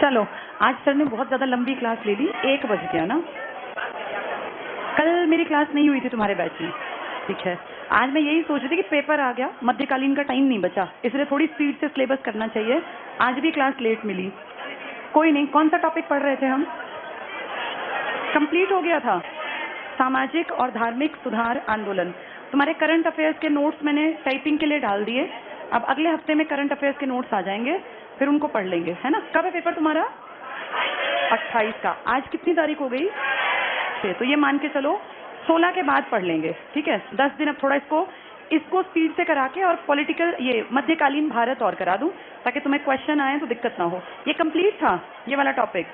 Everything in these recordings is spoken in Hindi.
चलो, आज सर ने बहुत ज़्यादा लंबी क्लास ले ली, 1 बज गया ना। कल मेरी क्लास नहीं हुई थी तुम्हारे बैच में, ठीक है। आज मैं यही सोच रही थी कि पेपर आ गया, मध्यकालीन का टाइम नहीं बचा, इसलिए थोड़ी स्पीड से सिलेबस करना चाहिए। आज भी क्लास लेट मिली, कोई नहीं। कौन सा टॉपिक पढ़ रहे थे हम? कंप्लीट हो गया था, सामाजिक और धार्मिक सुधार आंदोलन। तुम्हारे करंट अफेयर्स के नोट्स मैंने टाइपिंग के लिए डाल दिए। अब अगले हफ्ते में करंट अफेयर्स के नोट्स आ जाएंगे, फिर उनको पढ़ लेंगे, है ना। कब है पेपर तुम्हारा? 28 का। आज कितनी तारीख हो गई? 6। तो ये मान के चलो 16 के बाद पढ़ लेंगे, ठीक है। 10 दिन अब थोड़ा इसको स्पीड से करा के और पॉलिटिकल ये मध्यकालीन भारत और करा दूं, ताकि तुम्हें क्वेश्चन आए तो दिक्कत ना हो। ये कंप्लीट था ये वाला टॉपिक।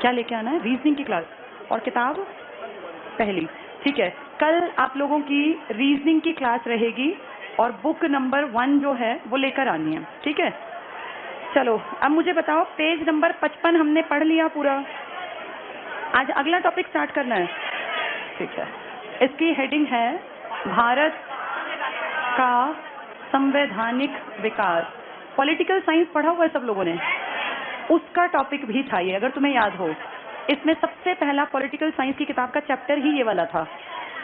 क्या लेके आना है? रीजनिंग की क्लास और किताब पहली, ठीक है। कल आप लोगों की रीजनिंग की क्लास रहेगी और बुक नंबर 1 जो है वो लेकर आनी है, ठीक है। चलो, अब मुझे बताओ, पेज नंबर 55 हमने पढ़ लिया पूरा। आज अगला टॉपिक स्टार्ट करना है, ठीक है। इसकी हेडिंग है भारत का संवैधानिक विकास। पॉलिटिकल साइंस पढ़ा हुआ है सब लोगों ने, उसका टॉपिक भी था ये, अगर तुम्हें याद हो। इसमें सबसे पहला पॉलिटिकल साइंस की किताब का चैप्टर ही ये वाला था,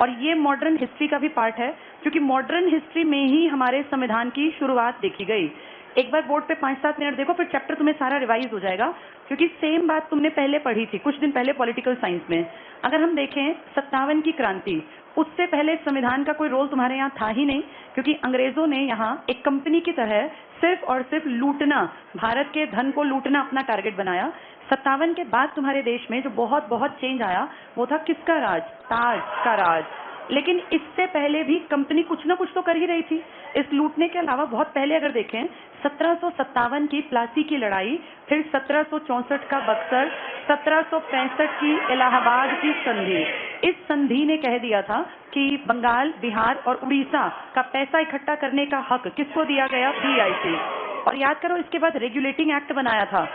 और ये मॉडर्न हिस्ट्री का भी पार्ट है, क्योंकि मॉडर्न हिस्ट्री में ही हमारे संविधान की शुरुआत देखी गई। एक बार बोर्ड पे 5-7 मिनट देखो, फिर चैप्टर तुम्हें सारा रिवाइज हो जाएगा, क्योंकि सेम बात तुमने पहले पढ़ी थी कुछ दिन पहले पॉलिटिकल साइंस में। अगर हम देखें 57 की क्रांति, उससे पहले संविधान का कोई रोल तुम्हारे यहाँ था ही नहीं, क्योंकि अंग्रेजों ने यहाँ एक कंपनी की तरह सिर्फ और सिर्फ लूटना, भारत के धन को लूटना अपना टारगेट बनाया। 57 के बाद तुम्हारे देश में जो बहुत बहुत चेंज आया वो था किसका राज? ताज का राज। लेकिन इससे पहले भी कंपनी कुछ ना कुछ तो कर ही रही थी। इस लूटने के अलावा बहुत पहले अगर देखें 1757 की प्लासी की लड़ाई, फिर 1764 का बक्सर, 1765 की इलाहाबाद की संधि। इस संधि ने कह दिया था कि बंगाल, बिहार और उड़ीसा का पैसा इकट्ठा करने का हक किसको दिया गया? BIC। और याद करो, इसके बाद रेगुलेटिंग एक्ट बनाया था।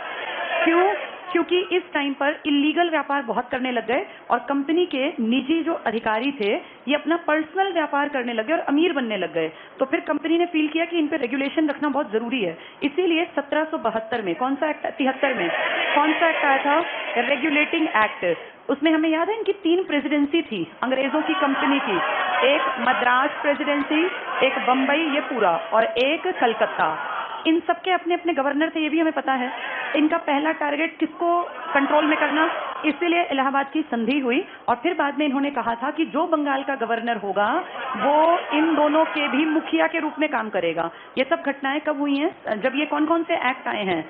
क्यों? क्योंकि इस टाइम पर इलीगल व्यापार बहुत करने लग गए और कंपनी के निजी जो अधिकारी थे ये अपना पर्सनल व्यापार करने लग गए और अमीर बनने लग गए। तो फिर कंपनी ने फील किया कि इन पे रेगुलेशन रखना बहुत जरूरी है। इसीलिए 1772 में कौन सा एक्ट? 73 में कौन सा एक्ट आया था? Regulating act. उसमें हमें याद है इनकी 3 प्रेसिडेंसी थी अंग्रेजों की कंपनी की, एक मद्रास प्रेसिडेंसी, एक बंबई ये पूरा, और एक कलकत्ता। इन सबके अपने अपने गवर्नर थे, ये भी हमें पता है। इनका पहला टारगेट किसको कंट्रोल में करना, इसीलिए इलाहाबाद की संधि हुई। और फिर बाद में इन्होंने कहा था कि जो बंगाल का गवर्नर होगा वो इन दोनों के भी मुखिया के रूप में काम करेगा। ये सब घटनाएं कब हुई हैं? जब ये कौन कौन से एक्ट आए हैं?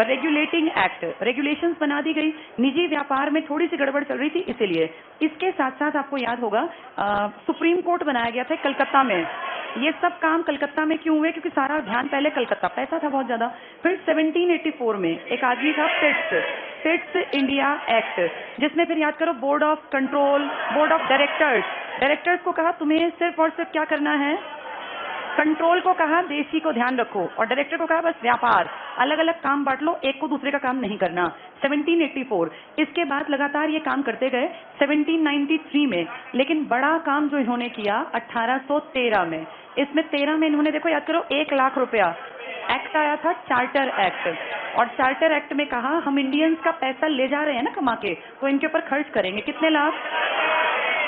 रेगुलेटिंग एक्ट, रेगुलेशंस बना दी गई। निजी व्यापार में थोड़ी सी गड़बड़ चल रही थी, इसीलिए। इसके साथ साथ आपको याद होगा सुप्रीम कोर्ट बनाया गया था कलकत्ता में। ये सब काम कलकत्ता में क्यों हुए? क्योंकि सारा ध्यान पहले कलकत्ता, पैसा था बहुत ज्यादा। फिर 1784 में एक आदमी था पिट्स इंडिया एक्ट, जिसमें फिर याद करो board of control, board of directors को कहा तुम्हें सिर्फ और सिर्फ क्या करना है? कंट्रोल को कहा देशी को ध्यान रखो, और डायरेक्टर को कहा बस व्यापार, अलग अलग काम बांट लो, एक को दूसरे का काम नहीं करना। 1784। इसके बाद लगातार ये काम करते गए 1793 में, लेकिन बड़ा काम जो इन्होंने किया 1813 में। इसमें 13 में इन्होंने देखो याद करो 1 लाख रुपया एक्ट आया था, चार्टर एक्ट। और चार्टर एक्ट में कहा हम इंडियंस का पैसा ले जा रहे हैं ना कमा के, तो इनके ऊपर खर्च करेंगे। कितने लाख?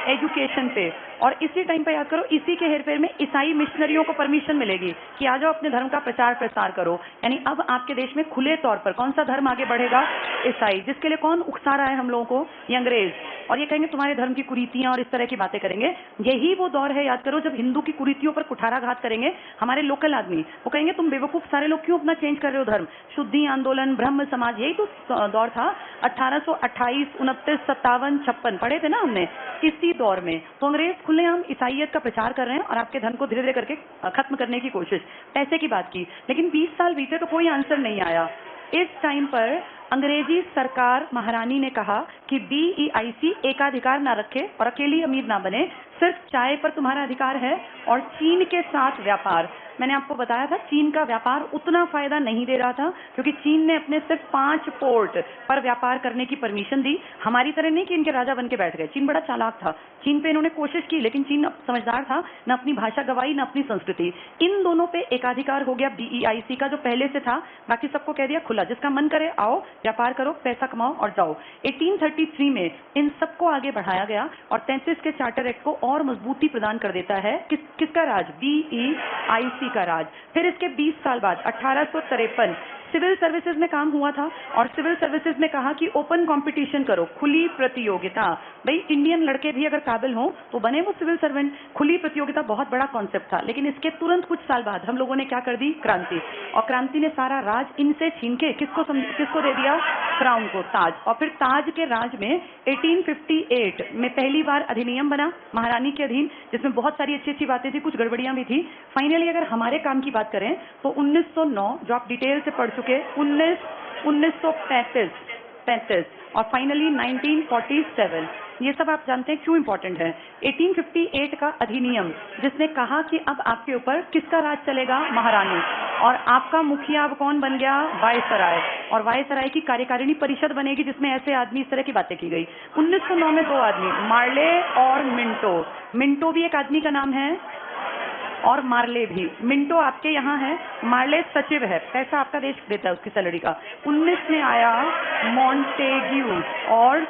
एजुकेशन पे। और इसी टाइम पे याद करो, इसी के हेरफेर में ईसाई मिशनरियों को परमिशन मिलेगी कि आ जाओ अपने धर्म का प्रचार प्रसार करो। यानी अब आपके देश में खुले तौर पर कौन सा धर्म आगे बढ़ेगा? ईसाई। जिसके लिए कौन उकसा रहा है हम लोगों को? ये अंग्रेज। और ये कहेंगे तुम्हारे धर्म की कुरीतियां और इस तरह की बातें करेंगे। यही वो दौर है याद करो जब हिंदू की कुरीतियों पर कुठाराघात करेंगे हमारे लोकल आदमी। वो कहेंगे तुम बेवकूफ सारे लोग क्यों अपना चेंज कर रहे हो धर्म? शुद्धि आंदोलन, ब्रह्म समाज, यही तो दौर था। 1828, 29, 57, 56 पढ़े थे ना हमने, इसी दौर में। तो अंग्रेज खुलेआम ईसाइयत का प्रचार कर रहे हैं और आपके धर्म को धीरे धीरे करके खत्म करने की कोशिश। पैसे की बात की, लेकिन 20 साल बीते तो कोई आंसर नहीं आया। इस टाइम पर अंग्रेजी सरकार महारानी ने कहा कि BEIC एकाधिकार ना रखे और अकेली अमीर ना बने, सिर्फ चाय पर तुम्हारा अधिकार है और चीन के साथ व्यापार। मैंने आपको बताया था चीन का व्यापार उतना फायदा नहीं दे रहा था क्योंकि चीन ने अपने सिर्फ 5 पोर्ट पर व्यापार करने की परमिशन दी। हमारी तरह नहीं कि इनके राजा बन के बैठ गए। चीन बड़ा चालाक था, चीन पे इन्होंने कोशिश की, लेकिन चीन समझदार था, न अपनी भाषा गवाई न अपनी संस्कृति। इन दोनों पे एकाधिकार हो गया BEIC का जो पहले से था, बाकी सबको कह दिया खुला, जिसका मन करे आओ व्यापार करो, पैसा कमाओ और जाओ। 1833 में इन सबको आगे बढ़ाया गया और 33 के चार्टर एक्ट को और मजबूती प्रदान कर देता है। किसका राज? BEIC का राज। फिर इसके 20 साल बाद 1853 सिविल सर्विसेज में काम हुआ था और सिविल सर्विसेज में कहा कि ओपन कंपटीशन करो, खुली प्रतियोगिता। भाई इंडियन लड़के भी अगर काबिल हों तो बने वो सिविल सर्वेंट। खुली प्रतियोगिता बहुत बड़ा कॉन्सेप्ट था, लेकिन इसके तुरंत कुछ साल बाद हम लोगों ने क्या कर दी? क्रांति। और क्रांति ने सारा राज इनसे छीन के किसको दे दिया? क्राउन को, ताज। और फिर ताज के राज में 1858 में पहली बार अधिनियम बना महारानी के अधीन, जिसमें बहुत सारी अच्छी अच्छी बातें थी, कुछ गड़बड़ियां भी थी। फाइनली अगर हमारे काम की बात करें तो 1909 जो आप डिटेल से पढ़ चुके, 1935 और फाइनली 1947, ये सब आप जानते हैं क्यों इंपॉर्टेंट है। 1858 का अधिनियम जिसने कहा कि अब आपके ऊपर किसका राज चलेगा? महारानी। और आपका मुखिया अब कौन बन गया? वायसराय। और वायसराय की कार्यकारिणी परिषद बनेगी जिसमें ऐसे आदमी, इस तरह की बातें की गई। 1909 में 2 आदमी, मार्ले और मिंटो। मिंटो भी एक आदमी का नाम है और मार्ले भी। मिंटो आपके यहाँ है, मार्ले सचिव है, पैसा आपका देश देता है उसकी सैलरी का। 19 में आया मॉन्टेग्यू और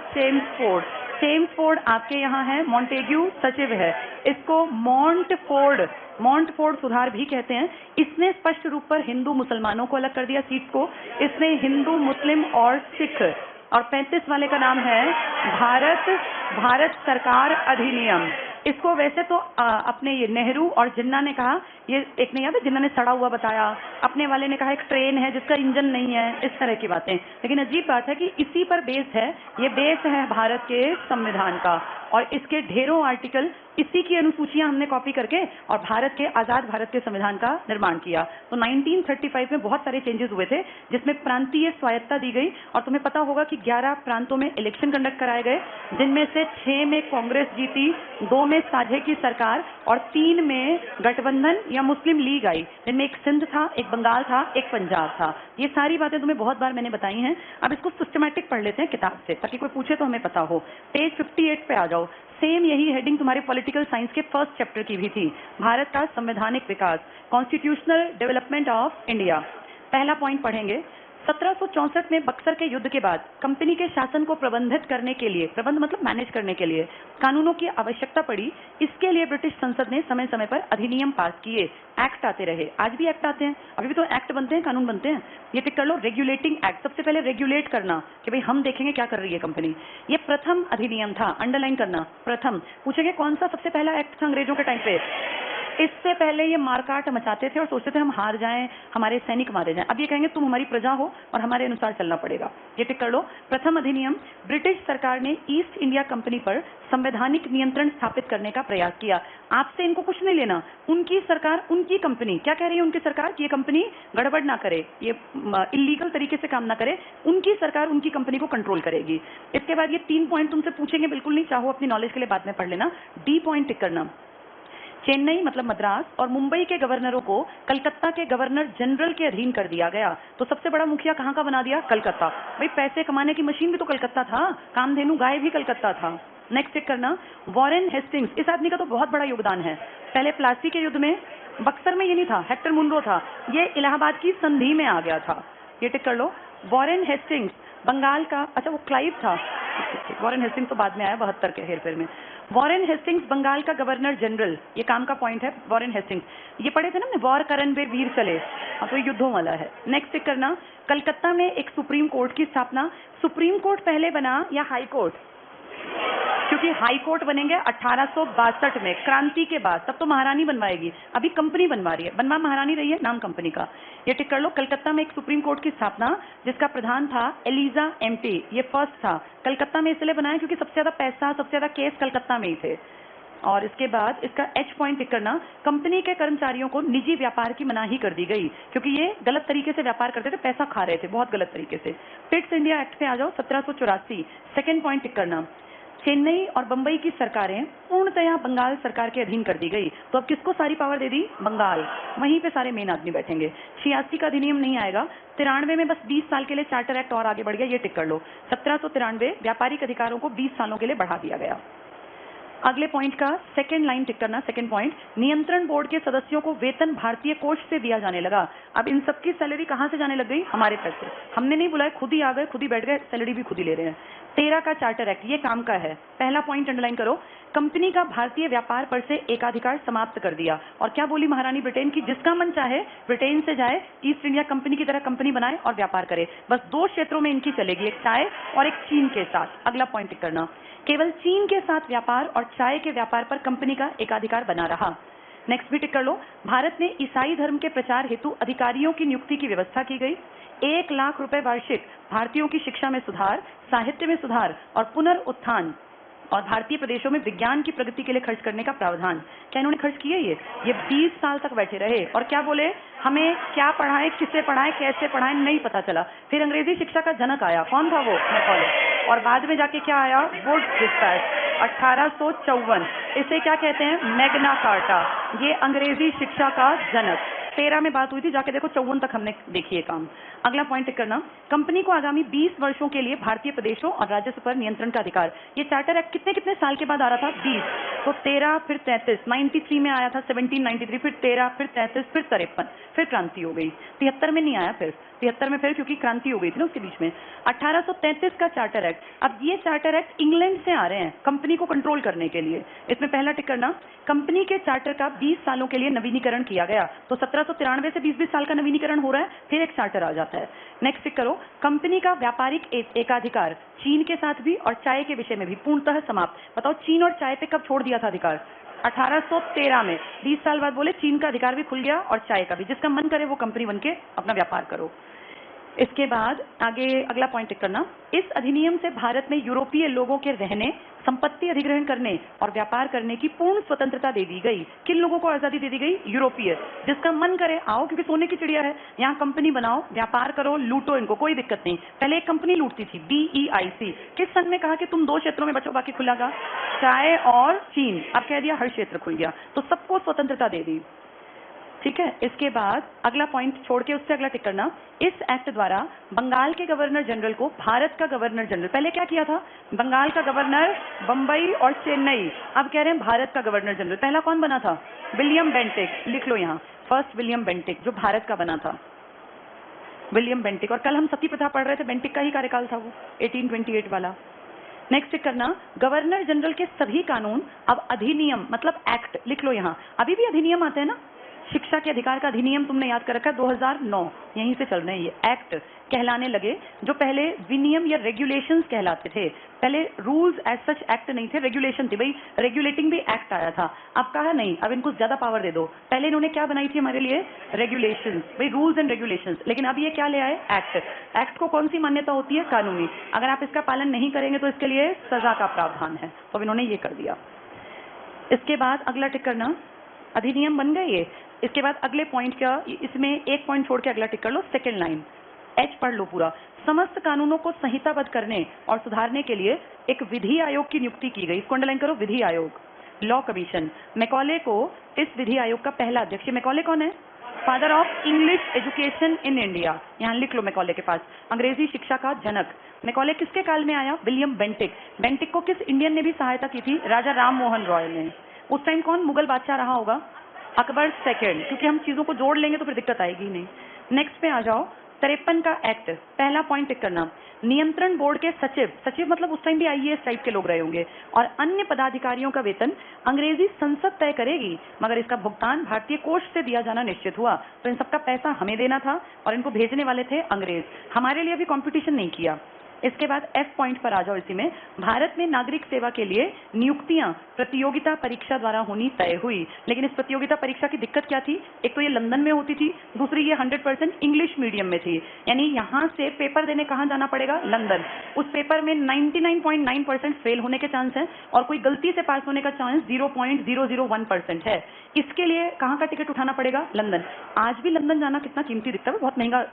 सेम्सफोर्ड आपके यहाँ है, मॉन्टेग्यू सचिव है। इसको मॉन्टफोर्ड सुधार भी कहते हैं। इसने स्पष्ट रूप पर हिंदू मुसलमानों को अलग कर दिया सीट को। इसने हिंदू, मुस्लिम और सिख। और 35 वाले का नाम है भारत सरकार अधिनियम। इसको वैसे तो अपने ये नेहरू और जिन्ना ने कहा, ये एक नहीं याद है, जिन्ना ने सड़ा हुआ बताया, अपने वाले ने कहा एक ट्रेन है जिसका इंजन नहीं है, इस तरह की बातें। लेकिन अजीब बात है कि इसी पर बेस है, ये बेस है भारत के संविधान का और इसके ढेरों आर्टिकल, इसी की अनुसूचियां हमने कॉपी करके और भारत के आजाद भारत के संविधान का निर्माण किया। तो 1935 में बहुत सारे चेंजेस हुए थे जिसमें प्रांतीय स्वायत्ता दी गई। और तुम्हें पता होगा कि 11 प्रांतों में इलेक्शन कंडक्ट कराए गए, जिनमें से 6 में कांग्रेस जीती, 2 में साझे की सरकार और 3 में गठबंधन या मुस्लिम लीग आई, जिनमें एक सिंध था, एक बंगाल था, एक पंजाब था। ये सारी बातें तुम्हें बहुत बार मैंने बताई हैं। अब इसको सिस्टमैटिक पढ़ लेते हैं किताब से, ताकि कोई पूछे तो हमें पता हो। पेज 58 पे आ जाओ। सेम यही हेडिंग तुम्हारे पॉलिटिकल साइंस के फर्स्ट चैप्टर की भी थी, भारत का संवैधानिक विकास, कॉन्स्टिट्यूशनल डेवलपमेंट ऑफ इंडिया। पहला पॉइंट पढ़ेंगे। 1764 में बक्सर के युद्ध के बाद कंपनी के शासन को प्रबंधित करने के लिए, प्रबंध मतलब मैनेज करने के लिए कानूनों की आवश्यकता पड़ी। इसके लिए ब्रिटिश संसद ने समय समय पर अधिनियम पास किए, एक्ट आते रहे। आज भी एक्ट आते हैं, अभी भी तो एक्ट बनते हैं, कानून बनते हैं। ये टिक कर लो, रेगुलेटिंग एक्ट। सबसे पहले रेगुलेट करना कि भाई हम देखेंगे क्या कर रही है कंपनी। ये प्रथम अधिनियम था, अंडरलाइन करना, प्रथम। पूछेंगे कौन सा सबसे पहला एक्ट था अंग्रेजों के टाइम पे? इससे पहले ये मारकाट मचाते थे और सोचते थे हम हार जाएं, हमारे सैनिक मारे जाएं। अब ये कहेंगे तुम हमारी प्रजा हो और हमारे अनुसार चलना पड़ेगा। ये टिक कर लो, प्रथम अधिनियम। ब्रिटिश सरकार ने ईस्ट इंडिया कंपनी पर संवैधानिक नियंत्रण स्थापित करने का प्रयास किया। आपसे इनको कुछ नहीं लेना, उनकी सरकार, उनकी कंपनी। क्या कह रही है उनकी सरकार? कि ये कंपनी गड़बड़ ना करे, ये इलीगल तरीके से काम ना करे, उनकी सरकार उनकी कंपनी को कंट्रोल करेगी। इसके बाद ये 3 पॉइंट तुमसे पूछेंगे, बिल्कुल नहीं, चाहो अपनी नॉलेज के लिए बाद में पढ़ लेना। डी पॉइंट टिक करना। चेन्नई मतलब मद्रास और मुंबई के गवर्नरों को कलकत्ता के गवर्नर जनरल के अधीन कर दिया गया। तो सबसे बड़ा मुखिया कहाँ का बना दिया? कलकत्ता। भाई पैसे कमाने की मशीन भी तो कलकत्ता था, कामधेनु गाय भी कलकत्ता था। नेक्स्ट चेक करना, वॉरेन हेस्टिंग्स। इस आदमी का तो बहुत बड़ा योगदान है। पहले प्लासी के युद्ध में, बक्सर में ये नहीं था, हेक्टर मुनरो था, ये इलाहाबाद की संधि में आ गया था। ये टिक कर लो। वॉरेन हेस्टिंग्स बंगाल का, अच्छा वो क्लाइव था, वॉरेन हेस्टिंग्स तो बाद में आया 72 के हेरफेर में। वॉरेन हेस्टिंग्स बंगाल का गवर्नर जनरल, ये काम का पॉइंट है। वॉरेन हेस्टिंग्स, ये पढ़े थे ना, वॉर करन बे वीर चले, तो ये युद्धों वाला है। नेक्स्ट चेक करना, कलकत्ता में एक सुप्रीम कोर्ट की स्थापना। सुप्रीम कोर्ट पहले बना या हाई कोर्ट? क्योंकि हाई कोर्ट बनेंगे 1862 में, क्रांति के बाद। तब तो महारानी बनवाएगी, अभी कंपनी बनवा रही है, बनवा महारानी रही है, नाम कंपनी का। ये टिक कर लो, कलकत्ता में एक सुप्रीम कोर्ट की स्थापना जिसका प्रधान था एलिजा एमटी। ये फर्स्ट था, कलकत्ता में इसलिए बनाया क्योंकि सबसे ज्यादा पैसा, सबसे ज्यादा केस कलकत्ता में ही थे। और इसके बाद इसका एच पॉइंट टिक करना, कंपनी के कर्मचारियों को निजी व्यापार की मनाही कर दी गई क्योंकि ये गलत तरीके से व्यापार करते थे, पैसा खा रहे थे बहुत गलत तरीके से। पिट्स इंडिया एक्ट पे आ जाओ, 1784। सेकेंड पॉइंट टिक करना, चेन्नई और बंबई की सरकारें पूर्णतया बंगाल सरकार के अधीन कर दी गई। तो अब किसको सारी पावर दे दी? बंगाल। वहीं पे सारे मेन आदमी बैठेंगे। 86 का अधिनियम नहीं आएगा। 93 में बस 20 साल के लिए चार्टर एक्ट और आगे बढ़ गया, ये टिक कर लो। 1793 व्यापारिक अधिकारों को 20 सालों के लिए बढ़ा दिया गया। अगले पॉइंट का सेकंड लाइन टिक करना। सेकंड पॉइंट, नियंत्रण बोर्ड के सदस्यों को वेतन भारतीय कोष से दिया जाने लगा। अब इन सबकी सैलरी कहां से जाने लग गई? हमारे पैसे। हमने नहीं बुलाए, खुद ही आ गए, खुद ही बैठ गए, सैलरी भी खुद ही ले रहे हैं। 13 का चार्टर एक्ट ये काम का है। पहला पॉइंट अंडरलाइन करो, कंपनी का भारतीय व्यापार पर से एकाधिकार समाप्त कर दिया। और क्या बोली महारानी ब्रिटेन की? जिसका मन चाहे ब्रिटेन से जाए, ईस्ट इंडिया कंपनी की तरह कंपनी बनाए और व्यापार करे। बस 2 क्षेत्रों में इनकी चलेगी, एक चाय और एक चीन के साथ। अगला पॉइंट टिक करना, केवल चीन के साथ व्यापार और चाय के व्यापार पर कंपनी का एकाधिकार बना रहा। नेक्स्ट भी टिक कर लो, भारत में ईसाई धर्म के प्रचार हेतु अधिकारियों की नियुक्ति की व्यवस्था की गई। 1 लाख रुपए वार्षिक भारतीयों की शिक्षा में सुधार, साहित्य में सुधार और पुनरुत्थान और भारतीय प्रदेशों में विज्ञान की प्रगति के लिए खर्च करने का प्रावधान। क्या इन्होंने खर्च किए? ये 20 साल तक बैठे रहे और क्या बोले? हमें क्या पढ़ाएं, किससे पढ़ाएं, कैसे पढ़ाएं, नहीं पता चला। फिर अंग्रेजी शिक्षा का जनक आया, कौन था वो? मैकॉले। और बाद में जाके क्या आया? Wood dispatch 1854। इसे क्या कहते हैं? Magna carta. ये अंग्रेजी शिक्षा का जनक। 13 में बात हुई थी, जाके देखो 54 तक हमने देखी है काम। अगला पॉइंट टिक करना, कंपनी को आगामी 20 वर्षों के लिए भारतीय प्रदेशों और राजस्व पर नियंत्रण का अधिकार। ये चार्टर एक्ट कितने कितने साल के बाद आ रहा था? 20। तो 13 फिर 33, 93 में आया था 1793, फिर 13, फिर 33, फिर 53, फिर क्रांति हो गई। 73 में नहीं आया, फिर 73 में फिर क्योंकि क्रांति हो गई थी ना उसके बीच में। 1833 का चार्टर एक्ट। अब ये चार्टर एक्ट इंग्लैंड से आ रहे हैं कंपनी को कंट्रोल करने के लिए। इसमें पहला टिक करना, कंपनी के चार्टर का 20 सालों के लिए नवीनीकरण किया गया। तो 1793 से 20-20 साल का नवीनीकरण हो रहा है, फिर एक चार्टर आ जाता है। नेक्स्ट टिक करो, कंपनी का व्यापारिक एकाधिकार चीन के साथ भी और चाय के विषय में भी पूर्णतः समाप्त। बताओ चीन और चाय पे कब छोड़ दिया था अधिकार? 1813 में। 20 साल बाद बोले चीन का अधिकार भी खुल गया और चाय का भी। जिसका मन करे वो कंपनी बन के अपना व्यापार करो। इसके बाद आगे अगला पॉइंट टिक करना, इस अधिनियम से भारत में यूरोपीय लोगों के रहने, संपत्ति अधिग्रहण करने और व्यापार करने की पूर्ण स्वतंत्रता दे दी गई। किन लोगों को आजादी दे दी गई? यूरोपीय। जिसका मन करे आओ, क्योंकि सोने की चिड़िया है, यहाँ कंपनी बनाओ, व्यापार करो, लूटो इनको, कोई दिक्कत नहीं। पहले एक कंपनी लूटती थी, BEIC। किस सन में कहा कि तुम 2 क्षेत्रों में बचो, बाकी खुला का चाय और चीन। अब कह दिया हर क्षेत्र खुल गया, तो सबको स्वतंत्रता दे दी। ठीक है। इसके बाद अगला पॉइंट छोड़ के उससे अगला टिक करना, इस एक्ट द्वारा बंगाल के गवर्नर जनरल को भारत का गवर्नर जनरल, पहले क्या किया था? बंगाल का गवर्नर, बंबई और चेन्नई। अब कह रहे हैं भारत का गवर्नर जनरल। पहला कौन बना था? William Bentinck. लिख लो यहाँ, फर्स्ट विलियम बेंटिक, जो भारत का बना था, विलियम बेंटिक। और कल हम सती प्रथा पढ़ रहे थे, बेंटिक का ही कार्यकाल था वो, 1828 वाला। नेक्स्ट टिक करना, गवर्नर जनरल के सभी कानून अब अधिनियम मतलब एक्ट, लिख लो यहाँ। अभी भी अधिनियम आते हैं ना, शिक्षा के अधिकार का अधिनियम तुमने याद कर रखा है, 2009, यहीं से चल रहे हैं। ये एक्ट कहलाने लगे, जो पहले विनियम या रेगुलेशंस कहलाते थे। पहले रूल्स एज सच एक्ट नहीं थे, रेगुलेशन थी। भाई रेगुलेटिंग भी एक्ट आया था। अब कहा नहीं, अब इनको ज्यादा पावर दे दो। पहले इन्होंने क्या बनाई थी हमारे लिए? रेगुलेशंस, भाई रूल्स एंड रेगुलेशंस। लेकिन अब ये क्या ले आए? एक्ट। एक्ट को कौन सी मान्यता होती है? कानूनी। अगर आप इसका पालन नहीं करेंगे तो इसके लिए सजा का प्रावधान है। तो अब इन्होंने ये कर दिया। इसके बाद अगला टिक करना, अधिनियम बन गए ये। इसके बाद अगले पॉइंट का, इसमें एक पॉइंट छोड़ के अगला टिक कर लो, सेकंड लाइन, एच पढ़ लो पूरा। समस्त कानूनों को संहिताबद्ध करने और सुधारने के लिए एक विधि आयोग की नियुक्ति की गई। इसको अंडरलाइन करो, विधि आयोग, लॉ कमीशन। मैकॉले को इस विधि आयोग का पहला अध्यक्ष, मैकॉले कौन है? Father of English education in India. यहाँ लिख लो मैकॉले के पास, अंग्रेजी शिक्षा का जनक। मैकॉले किसके काल में आया? William Bentinck. बेंटिक को किस इंडियन ने भी सहायता की थी? राजा राम मोहन रॉय ने। उस टाइम कौन मुगल बादशाह रहा होगा? अकबर सेकंड। क्योंकि हम चीजों को जोड़ लेंगे तो फिर दिक्कत आएगी नहीं। नेक्स्ट पे आ जाओ, 53 का एक्ट। पहला पॉइंट टिक करना, नियंत्रण बोर्ड के सचिव, सचिव मतलब उस टाइम भी IAS टाइप के लोग रहे होंगे, और अन्य पदाधिकारियों का वेतन अंग्रेजी संसद तय करेगी, मगर इसका भुगतान भारतीय कोष से दिया जाना निश्चित हुआ। तो इन सबका पैसा हमें देना था और इनको भेजने वाले थे अंग्रेज। हमारे लिए भी कॉम्पिटिशन नहीं किया। इसके बाद F पॉइंट पर आ जाओ। इसी में भारत में नागरिक सेवा के लिए नियुक्तियां प्रतियोगिता परीक्षा द्वारा होनी तय हुई। लेकिन इस प्रतियोगिता परीक्षा की दिक्कत क्या थी? एक तो ये लंदन में होती थी, दूसरी ये 100% इंग्लिश मीडियम में थी। यानी यहाँ से पेपर देने कहाँ जाना पड़ेगा? लंदन। उस पेपर में 99.9% फेल होने के चांस है और कोई गलती से पास होने का चांस 0.001% है। इसके लिए कहाँ का टिकट उठाना पड़ेगा? लंदन। आज भी लंदन जाना कितना कीमती दिखता है, बहुत महंगा,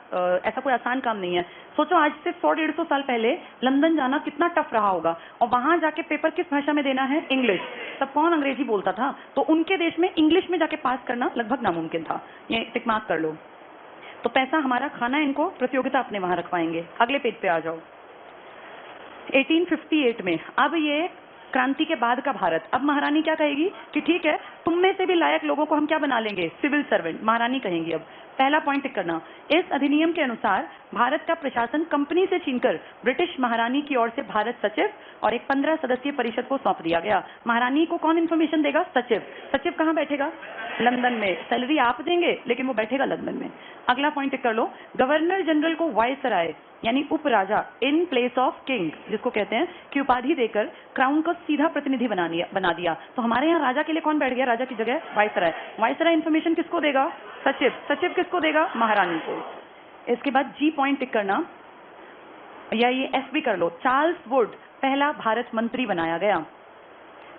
ऐसा कोई आसान काम नहीं है। सोचो आज से 100-150 साल पहले पहले लंदन जाना कितना टफ रहा होगा, और वहां जाके पेपर किस भाषा में देना है, इंग्लिश। तब कौन अंग्रेजी बोलता था, तो उनके देश में इंग्लिश में जाके पास करना लगभग नामुमकिन था। ये टिक मार्क कर लो। तो पैसा हमारा खाना इनको प्रतियोगिता अपने वहां रखवाएंगे। अगले पेज पे आ जाओ। 1858 में, अब ये क्रांति के बाद का भारत, अब महारानी क्या कहेगी कि ठीक है, तुम में से भी लायक लोगों को हम क्या बना लेंगे, सिविल सर्वेंट। महारानी कहेंगी। अब पहला पॉइंट टिक करना, इस अधिनियम के अनुसार भारत का प्रशासन कंपनी से छीनकर ब्रिटिश महारानी की ओर से भारत सचिव और एक 15 सदस्यीय परिषद को सौंप दिया गया। महारानी को कौन इन्फॉर्मेशन देगा, सचिव। सचिव कहाँ बैठेगा, लंदन में। सैलरी आप देंगे लेकिन वो बैठेगा लंदन में। अगला पॉइंट टिक कर लो, गवर्नर जनरल को वायसराय यानी उपराजा इन प्लेस ऑफ किंग, जिसको कहते हैं, की उपाधि देकर क्राउन को सीधा प्रतिनिधि बना दिया। तो हमारे यहाँ राजा के लिए कौन बैठ गया, राजा की जगह वायसराय। वायसराय इन्फॉर्मेशन किसको देगा, सचिव। सचिव किसको देगा, महारानी को। इसके बाद जी पॉइंट टिक करना, या ये एस भी कर लो, चार्ल्स वुड पहला भारत मंत्री बनाया गया।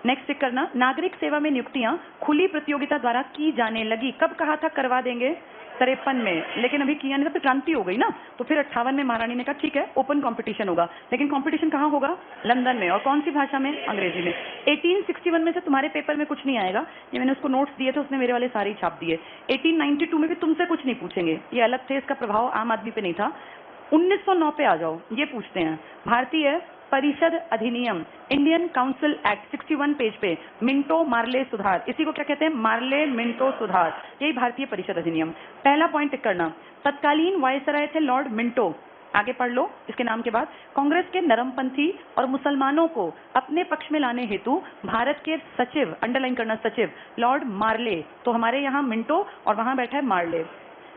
नेक्स्ट टिक करना, नागरिक सेवा में नियुक्तियां खुली प्रतियोगिता द्वारा की जाने लगी। कब कहा था करवा देंगे, 53 में, लेकिन अभी किया नहीं था, फिर क्रांति हो गई ना, तो फिर 58 में महारानी ने कहा ठीक है ओपन कंपटीशन होगा, लेकिन कंपटीशन कहाँ होगा, लंदन में। और कौन सी भाषा में, अंग्रेजी में। 1861 में से तुम्हारे पेपर में कुछ नहीं आएगा, ये मैंने उसको नोट्स दिए थे, उसने मेरे वाले सारे ही छाप दिए। 1892 में भी तुमसे कुछ नहीं पूछेंगे, ये अलग थे, इसका प्रभाव आम आदमी पे नहीं था। 1909 पे आ जाओ, ये पूछते हैं, भारतीय परिषद अधिनियम, इंडियन काउंसिल एक्ट 61 पेज पे, मिंटो मार्ले सुधार, इसी को क्या कहते हैं, मार्ले मिंटो सुधार, यही भारतीय परिषद अधिनियम। पहला पॉइंट टिक करना, तत्कालीन वायसराय थे लॉर्ड मिंटो। आगे पढ़ लो इसके नाम के बाद, कांग्रेस के नरमपंथी और मुसलमानों को अपने पक्ष में लाने हेतु भारत के सचिव, अंडरलाइन करना सचिव, लॉर्ड मार्ले। तो हमारे यहाँ मिंटो और वहां बैठा है मार्ले।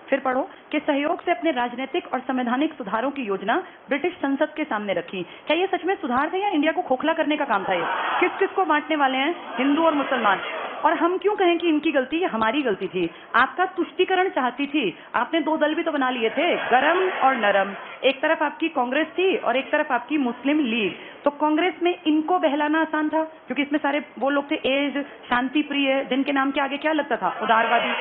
फिर पढ़ो कि सहयोग से अपने राजनीतिक और संवैधानिक सुधारों की योजना ब्रिटिश संसद के सामने रखी। क्या ये सच में सुधार थे या इंडिया को खोखला करने का काम था ये? किस किस को बांटने वाले हैं, हिंदू और मुसलमान। और हम क्यों कहें कि इनकी गलती, ये हमारी गलती थी। आपका तुष्टीकरण चाहती थी, आपने दो दल भी तो बना लिए थे, गरम और नरम। एक तरफ आपकी कांग्रेस थी और एक तरफ आपकी मुस्लिम लीग। तो कांग्रेस में इनको बहलाना आसान था क्योंकि इसमें सारे वो लोग थे एज, शांति प्रिय, जिनके नाम के आगे क्या लगता था, उदारवादी।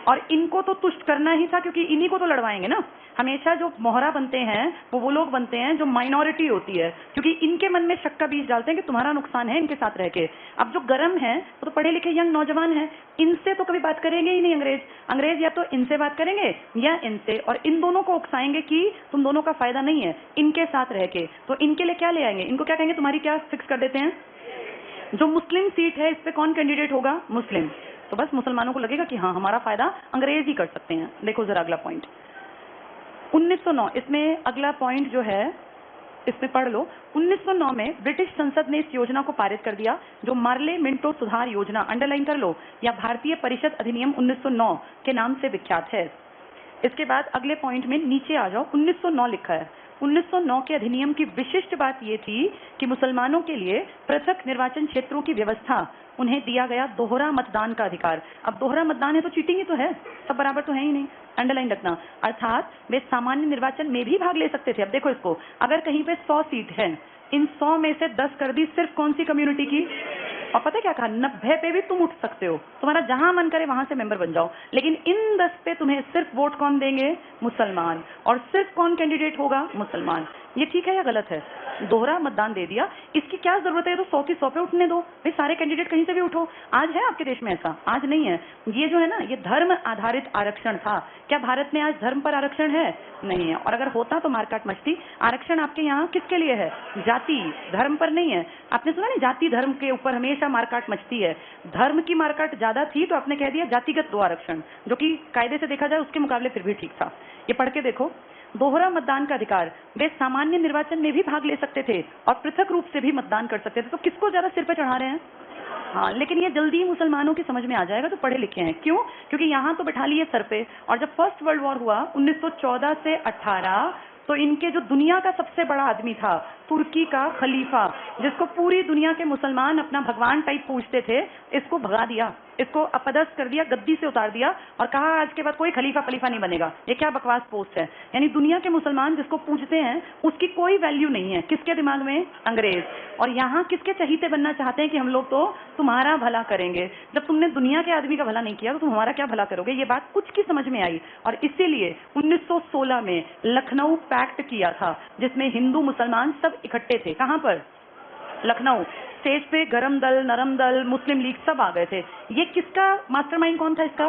और इनको तो तुष्ट करना ही था क्योंकि इन्हीं को तो लड़वाएंगे ना। हमेशा जो मोहरा बनते हैं वो लोग बनते हैं जो माइनॉरिटी होती है, क्योंकि इनके मन में शक का बीज डालते हैं कि तुम्हारा नुकसान है इनके साथ रह के। अब जो गरम है वो तो पढ़े लिखे यंग नौजवान हैं, इनसे तो कभी बात करेंगे ही नहीं अंग्रेज। अंग्रेज या तो इनसे बात करेंगे या इनसे, और इन दोनों को उकसाएंगे कि तुम दोनों का फायदा नहीं है इनके साथ रह के। तो इनके लिए क्या ले आएंगे, इनको क्या कहेंगे, तुम्हारी क्या फिक्स कर देते हैं, जो मुस्लिम सीट है इस पे कौन कैंडिडेट होगा, मुस्लिम। तो बस मुसलमानों को लगेगा कि हाँ हमारा फायदा अंग्रेज ही कर सकते हैं। देखो जरा अगला पॉइंट 1909, इसमें अगला पॉइंट जो है इसमें पढ़ लो। 1909 में ब्रिटिश संसद ने इस योजना को पारित कर दिया जो मार्ले मिंटो सुधार योजना, अंडरलाइन कर लो, या भारतीय परिषद अधिनियम 1909 के नाम से विख्यात है। इसके बाद अगले पॉइंट में नीचे आ जाओ, 1909 लिखा है। 1909 के अधिनियम की विशिष्ट बात यह थी कि मुसलमानों के लिए पृथक निर्वाचन क्षेत्रों की व्यवस्था, उन्हें दिया गया दोहरा मतदान का अधिकार। अब दोहरा मतदान है तो चीटिंग ही तो है, सब बराबर तो है ही नहीं, अंडरलाइन रखना। अर्थात वे सामान्य निर्वाचन में भी भाग ले सकते थे। अब देखो इसको, अगर कहीं पे 100 सीट है, इन 100 में से 10 कर दी सिर्फ कौन सी कम्युनिटी की, और पता क्या कहा, 90 पे भी तुम उठ सकते हो, तुम्हारा जहां मन करे वहां से मेंबर बन जाओ, लेकिन इन 10 पे तुम्हें सिर्फ वोट कौन देंगे, मुसलमान। और सिर्फ कौन कैंडिडेट होगा, मुसलमान। ये ठीक है या गलत है, दोहरा मतदान दे दिया, इसकी क्या जरूरत है, तो 100 की 100 पे उठने दो भाई, सारे कैंडिडेट कहीं से भी उठो। आज है आपके देश में ऐसा, आज नहीं है। ये जो है ना, ये धर्म आधारित आरक्षण था। क्या भारत में आज धर्म पर आरक्षण है, नहीं है। और अगर होता तो मारकाट मचती। आरक्षण आपके यहाँ किसके लिए है, जाति धर्म पर नहीं है। आपने सुना नहीं, जाति धर्म के ऊपर हमेशा मारकाट मचती है। धर्म की मारकाट ज्यादा थी तो आपने कह दिया जातिगत दो आरक्षण, जो कि कायदे से देखा जाए उसके मुकाबले फिर भी ठीक था। ये पढ़ के देखो, दोहरा मतदान का अधिकार, वे सामान्य निर्वाचन में भी भाग ले सकते थे और पृथक रूप से भी मतदान कर सकते थे। तो किसको ज्यादा सिर पे चढ़ा रहे हैं, हाँ, लेकिन ये जल्दी ही मुसलमानों की समझ में आ जाएगा, तो पढ़े लिखे हैं। क्यों, क्योंकि यहाँ तो बैठा लिए सर पे। और जब फर्स्ट वर्ल्ड वॉर हुआ 1914 से 18, तो इनके जो दुनिया का सबसे बड़ा आदमी था, तुर्की का खलीफा, जिसको पूरी दुनिया के मुसलमान अपना भगवान टाइप पूछते थे, इसको भगा दिया, इसको अपदस्थ कर दिया, गद्दी से उतार दिया और कहा आज के बाद कोई खलीफा खलीफा नहीं बनेगा। ये क्या बकवास पोस्ट है। यानी दुनिया के मुसलमान जिसको पूछते हैं उसकी कोई वैल्यू नहीं है, किसके दिमाग में, अंग्रेज। और यहाँ किसके चहीते बनना चाहते हैं कि हम लोग तो तुम्हारा भला करेंगे। जब तुमने दुनिया के आदमी का भला नहीं किया तो तुम हमारा क्या भला करोगे। ये बात कुछ की समझ में आई और इसीलिए 1916 में लखनऊ पैक्ट किया था जिसमें हिंदू मुसलमान सब इकट्ठे थे। कहां पर? लखनऊ। स्टेज पे गरम दल, नरम दल, मुस्लिम लीग सब आ गए थे। ये किसका मास्टरमाइंड कौन था इसका?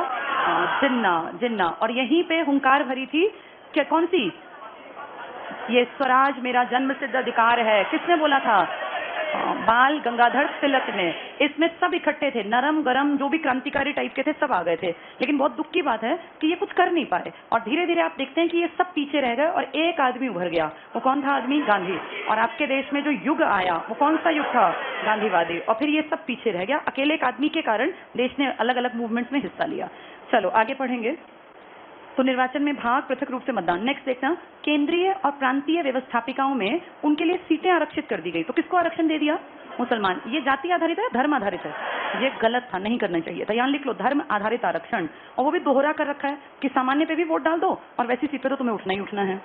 जिन्ना। जिन्ना। और यहीं पे हुंकार भरी थी क्या? कौन सी? ये स्वराज मेरा जन्मसिद्ध अधिकार है, किसने बोला था? बाल गंगाधर तिलक ने। इसमें सब इकट्ठे थे, नरम गरम जो भी क्रांतिकारी टाइप के थे सब आ गए थे। लेकिन बहुत दुख की बात है कि ये कुछ कर नहीं पाए और धीरे धीरे आप देखते हैं कि ये सब पीछे रह गए और एक आदमी उभर गया। वो कौन था आदमी? गांधी। और आपके देश में जो युग आया वो कौन सा युग था? गांधीवादी। और फिर ये सब पीछे रह गया। अकेले एक आदमी के कारण देश ने अलग अलग मूवमेंट्स में हिस्सा लिया। चलो आगे पढ़ेंगे। तो निर्वाचन में भाग, पृथक रूप से मतदान। नेक्स्ट देखना, केंद्रीय और प्रांतीय व्यवस्थापिकाओं में उनके लिए सीटें आरक्षित कर दी गई। तो किसको आरक्षण दे दिया? मुसलमान। ये जाति आधारित है, धर्म आधारित है? ये गलत था, नहीं करना चाहिए था। यहाँ लिख लो, धर्म आधारित आरक्षण। और वो भी दोहरा कर रखा है कि सामान्य पे भी वोट डाल दो और वैसी सीट पे तो तुम्हें उठना ही उठना है।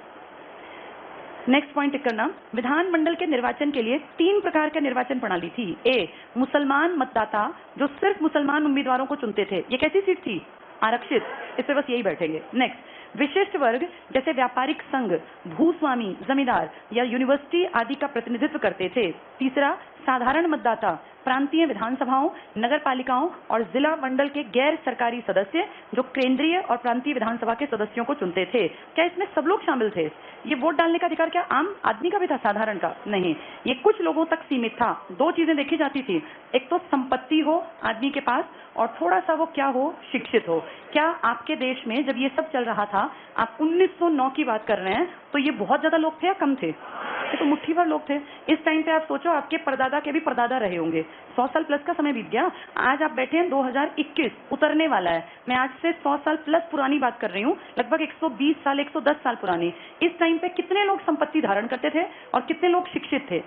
नेक्स्ट पॉइंट टिक करना, विधानमंडल के निर्वाचन के लिए 3 प्रकार के निर्वाचन प्रणाली थी। ए, मुसलमान मतदाता जो सिर्फ मुसलमान उम्मीदवारों को चुनते थे। ये कैसी सीट थी? आरक्षित। इस पे बस यही बैठेंगे। नेक्स्ट, विशिष्ट वर्ग जैसे व्यापारिक संघ, भूस्वामी, जमींदार या यूनिवर्सिटी आदि का प्रतिनिधित्व करते थे। तीसरा, साधारण मतदाता प्रांतीय विधानसभाओं, नगर पालिकाओं और जिला मंडल के गैर सरकारी सदस्य जो केंद्रीय और प्रांतीय विधानसभा के सदस्यों को चुनते थे। क्या इसमें सब लोग शामिल थे? ये वोट डालने का अधिकार क्या आम आदमी का भी था, साधारण का नहीं? ये कुछ लोगों तक सीमित था। 2 चीजें देखी जाती थी, एक तो संपत्ति हो आदमी के पास और थोड़ा सा वो क्या हो, शिक्षित हो। क्या आपके देश में जब ये सब चल रहा था, आप 1909 की बात कर रहे हैं, तो ये बहुत ज्यादा लोग थे या कम थे? ये तो मुट्ठी भर लोग थे। इस टाइम पे आप सोचो, आपके परदादा के भी परदादा रहे होंगे। 100 साल प्लस का समय बीत गया। आज आप बैठे हैं 2021 उतरने वाला है। मैं आज से 100 साल प्लस पुरानी बात कर रही हूँ, लगभग 120 साल 110 साल पुरानी। इस टाइम पे कितने लोग संपत्ति धारण करते थे और कितने लोग शिक्षित थे?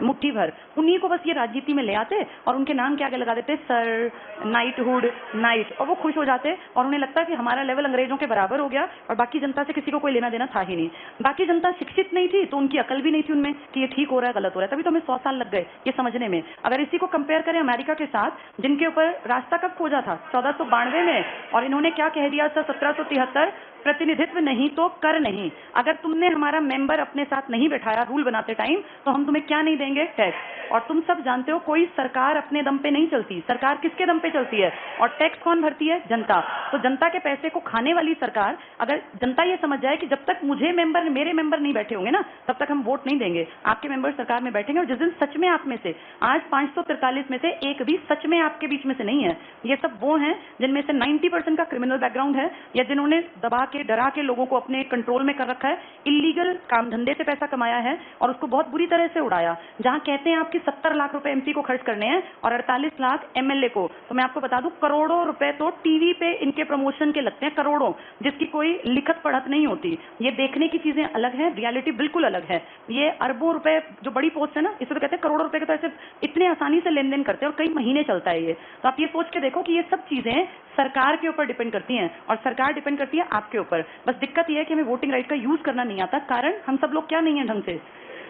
मुट्ठी भर। उन्हीं को बस ये राजनीति में ले आते और उनके नाम के आगे लगा देते सर, नाइटहुड, नाइट, और वो खुश हो जाते और उन्हें लगता कि हमारा लेवल अंग्रेजों के बराबर हो गया और बाकी जनता से किसी को कोई लेना देना था ही नहीं। बाकी जनता शिक्षित नहीं थी तो उनकी अकल भी नहीं थी उनमें कि ये ठीक हो रहा है गलत हो रहा है। तभी तो हमें 100 साल लग गए ये समझने में। अगर इसी को कंपेयर करें अमेरिका के साथ, जिनके ऊपर रास्ता कब खोजा था? 1492 में। और इन्होंने क्या कह दिया था 1773? प्रतिनिधित्व नहीं तो कर नहीं। अगर तुमने हमारा मेंबर अपने साथ नहीं बैठाया रूल बनाते टाइम, तो हम तुम्हें क्या नहीं देंगे? टैक्स। और तुम सब जानते हो कोई सरकार अपने दम पे नहीं चलती। सरकार किसके दम पे चलती है? और टैक्स कौन भरती है? जनता। तो जनता के पैसे को खाने वाली सरकार, अगर जनता ये समझ जाए कि जब तक मुझे मेंबर, मेरे मेंबर नहीं बैठे होंगे ना, तब तक हम वोट नहीं देंगे। आपके मेंबर सरकार में बैठेंगे और जिस दिन सच में आप में से, आज 543 में से एक भी सच में आपके बीच में से नहीं है। ये सब वो हैं जिनमें से 90% का क्रिमिनल बैकग्राउंड है या जिन्होंने दबा के डरा के लोगों को अपने कंट्रोल में कर रखा है, इलीगल काम धंधे से पैसा कमाया है और उसको बहुत बुरी तरह से उड़ाया। जहां कहते हैं आपकी 70 लाख रुपए एमपी को खर्च करने हैं और 48 लाख एमएलए को, तो मैं आपको बता दूं करोड़ों रुपए तो टीवी पे इनके प्रमोशन के लगते हैं, करोड़ों, जिसकी कोई लिखत पढ़त नहीं होती। ये देखने की चीजें अलग है, रियलिटी बिल्कुल अलग है। ये अरबों रुपए जो बड़ी पोस्ट है ना, इसे तो कहते हैं करोड़ों रुपए के, तो ऐसे इतने आसानी से लेन देन करते हैं और कई महीने चलता है ये। तो आप ये सोच के देखो कि ये सब चीजें सरकार के ऊपर डिपेंड करती हैं और सरकार डिपेंड करती है आपके ऊपर। बस दिक्कत यह है कि हमें वोटिंग राइट का यूज करना नहीं आता, कारण हम सब लोग क्या नहीं है ढंग से।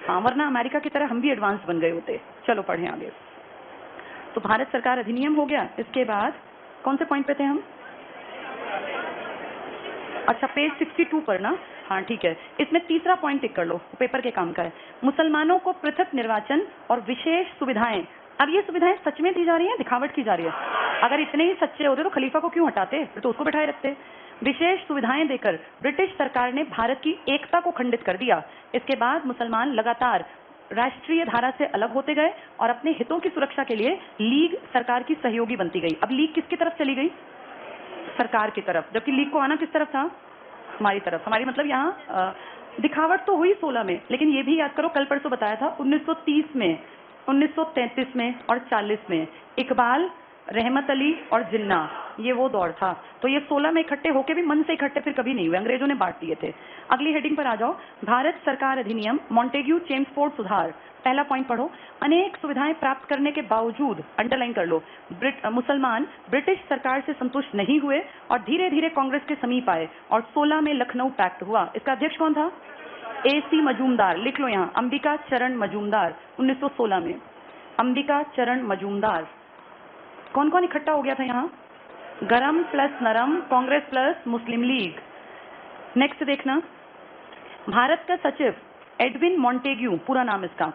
हाँ, वरना अमेरिका की तरह हम भी एडवांस बन गए होते। चलो पढ़ें आगे। तो भारत सरकार अधिनियम हो गया। इसके बाद कौन से पॉइंट पे थे हम? अच्छा, पेज 62 पर ना। हाँ ठीक है, इसमें तीसरा पॉइंट टिक कर लो, पेपर के काम का है। मुसलमानों को पृथक निर्वाचन और विशेष सुविधाएं। अब ये सुविधाएं सच में दी जा रही है, दिखावट की जा रही है? अगर इतने ही सच्चे होते तो खलीफा को क्यों हटाते, तो उसको बैठाए रखते। विशेष सुविधाएं देकर ब्रिटिश सरकार ने भारत की एकता को खंडित कर दिया। इसके बाद मुसलमान लगातार राष्ट्रीय धारा से अलग होते गए और अपने हितों की सुरक्षा के लिए लीग सरकार की सहयोगी बनती गई। अब लीग किसकी तरफ चली गई? सरकार की तरफ, जबकि लीग को आना किस तरफ था? हमारी तरफ। हमारी मतलब यहाँ दिखावट तो हुई 16 में, लेकिन ये भी याद करो कल परसों बताया था 1930 में, 1933 में और 40 में इकबाल, रहमत अली और जिन्ना, ये वो दौर था। तो ये 16 में इकट्ठे होके भी मन से इकट्ठे फिर कभी नहीं हुए, अंग्रेजों ने बांट दिए थे। अगली हेडिंग पर आ जाओ, भारत सरकार अधिनियम, मॉन्टेग्यू चेम्सफोर्ड सुधार। पहला पॉइंट पढ़ो, अनेक सुविधाएं प्राप्त करने के बावजूद, अंडरलाइन कर लो, मुसलमान ब्रिटिश सरकार से संतुष्ट नहीं हुए और धीरे धीरे कांग्रेस के समीप आए और 16 में लखनऊ पैक्ट हुआ। इसका अध्यक्ष कौन था? AC मजूमदार। लिख लो यहाँ, अंबिका चरण मजूमदार। 1916 में अंबिका चरण मजूमदार। कौन कौन इकट्ठा हो गया था यहाँ? गरम प्लस नरम, कांग्रेस प्लस मुस्लिम लीग। नेक्स्ट देखना, भारत का सचिव एडविन मॉन्टेग्यू, पूरा नाम इसका,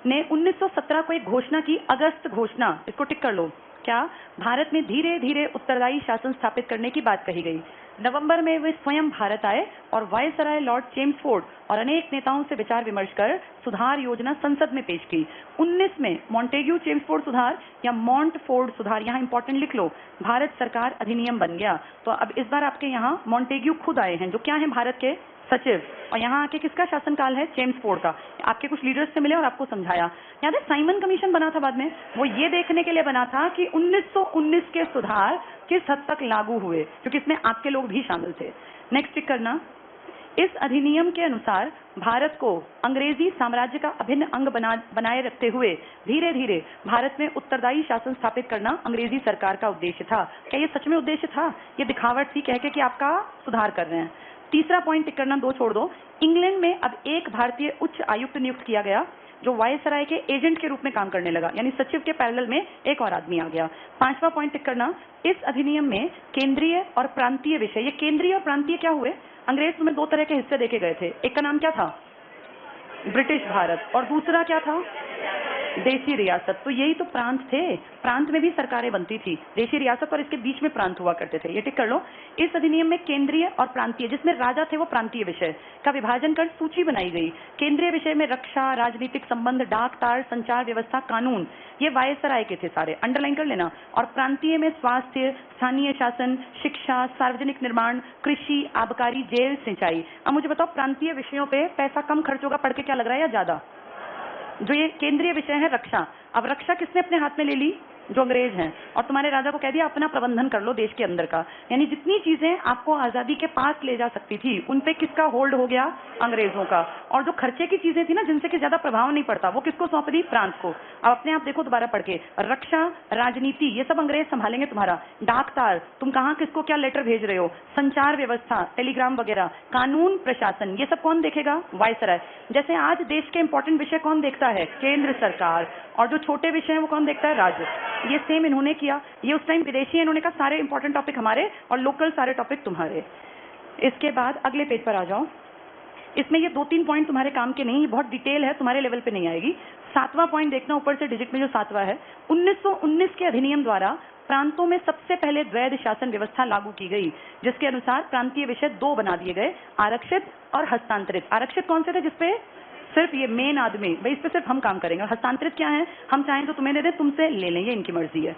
ने 1917 को एक घोषणा की, अगस्त घोषणा, इसको टिक कर लो। क्या? भारत में धीरे धीरे उत्तरदायी शासन स्थापित करने की बात कही गई। नवंबर में वे स्वयं भारत आए और वायसराय लॉर्ड चेम्सफोर्ड और अनेक नेताओं से विचार विमर्श कर सुधार योजना संसद में पेश की। 19 में मॉन्टेग्यू चेम्सफोर्ड सुधार या मॉन्टफोर्ड सुधार, यहाँ इंपॉर्टेंट लिख लो, भारत सरकार अधिनियम बन गया। तो अब इस बार आपके यहाँ मॉन्टेग्यू खुद आए हैं, जो क्या है भारत के सचिव, और यहाँ आके किसका शासनकाल है? चेम्सफोर्ड का। आपके कुछ लीडर्स से मिले और आपको समझाया। याद है साइमन कमीशन बना था बाद में, वो ये देखने के लिए बना था कि 1919 के सुधार किस हद तक लागू हुए, क्योंकि इसमें आपके लोग भी शामिल थे। नेक्स्ट टिक करना। इस अधिनियम के अनुसार भारत को अंग्रेजी साम्राज्य का अभिन्न अंग बनाए रखते हुए धीरे धीरे भारत में उत्तरदायी शासन स्थापित करना अंग्रेजी सरकार का उद्देश्य था। क्या ये सच में उद्देश्य था? ये दिखावट थी कह के कि आपका सुधार कर रहे हैं। तीसरा पॉइंट टिक करना, दो छोड़ दो। इंग्लैंड में अब एक भारतीय उच्च आयुक्त नियुक्त किया गया जो वायसराय के एजेंट के रूप में काम करने लगा, यानी सचिव के पैरेलल में एक और आदमी आ गया। पांचवा पॉइंट टिक करना, इस अधिनियम में केंद्रीय और प्रांतीय विषय, ये केंद्रीय और प्रांतीय क्या हुए? अंग्रेज तुम्हें दो तरह के हिस्से देके गए थे, एक का नाम क्या था? ब्रिटिश भारत, और दूसरा क्या था? देशी रियासत। तो यही तो प्रांत थे, प्रांत में भी सरकारें बनती थी, देशी रियासत और इसके बीच में प्रांत हुआ करते थे। ये टिक कर लो। इस अधिनियम में केंद्रीय और प्रांतीय, जिसमें राजा थे वो प्रांतीय विषय का विभाजन कर सूची बनाई गई। केंद्रीय विषय में रक्षा, राजनीतिक संबंध, डाक तार, संचार व्यवस्था, कानून, ये वायसराय के थे सारे, अंडरलाइन कर लेना। और प्रांतीय में स्वास्थ्य, स्थानीय शासन, शिक्षा, सार्वजनिक निर्माण, कृषि, आबकारी, जेल, सिंचाई। अब मुझे बताओ, प्रांतीय विषयों पे पैसा कम खर्च होगा पढ़ के, क्या लग रहा है, या ज्यादा? जो ये केंद्रीय विषय है रक्षा, अब रक्षा किसने अपने हाथ में ले ली? जो अंग्रेज हैं, और तुम्हारे राजा को कह दिया अपना प्रबंधन कर लो देश के अंदर का। यानी जितनी चीजें आपको आजादी के पास ले जा सकती थी उन पे किसका होल्ड हो गया? अंग्रेजों का। और जो खर्चे की चीजें थी ना, जिनसे कि ज्यादा प्रभाव नहीं पड़ता, वो किसको सौंप दी? प्रांत को। अब अपने आप देखो दोबारा पढ़ के, रक्षा, राजनीति, ये सब अंग्रेज संभालेंगे तुम्हारा। डाक तार, तुम कहाँ किसको क्या लेटर भेज रहे हो, संचार व्यवस्था, टेलीग्राम वगैरह, कानून प्रशासन, ये सब कौन देखेगा? वायसराय। जैसे आज देश के इंपॉर्टेंट विषय कौन देखता है? केंद्र सरकार। और जो छोटे विषय हैं वो कौन देखता है? राज्य। ये सेम इन्होंने किया। ये उस टाइम विदेशी है, इन्होंने कहा सारे इंपॉर्टेंट टॉपिक हमारे और लोकल सारे टॉपिक तुम्हारे। इसके बाद अगले पेज पर आ जाओ। इसमें ये 2-3 पॉइंट तुम्हारे काम के नहीं, बहुत डिटेल है, तुम्हारे लेवल पे नहीं आएगी। 7वां पॉइंट देखना, ऊपर से डिजिट में जो 7वां है। 1919 के अधिनियम द्वारा प्रांतों में सबसे पहले द्वैध शासन व्यवस्था लागू की गई, जिसके अनुसार प्रांतीय विषय 2 बना दिए गए, आरक्षित और हस्तांतरित। आरक्षित कौन से थे? जिसपे सिर्फ ये मेन आदमी, भाई इस पे सिर्फ हम काम करेंगे। हस्तांतरित क्या है? हम चाहें तो तुम्हें दे दें, तुमसे ले लें, ये इनकी मर्जी है।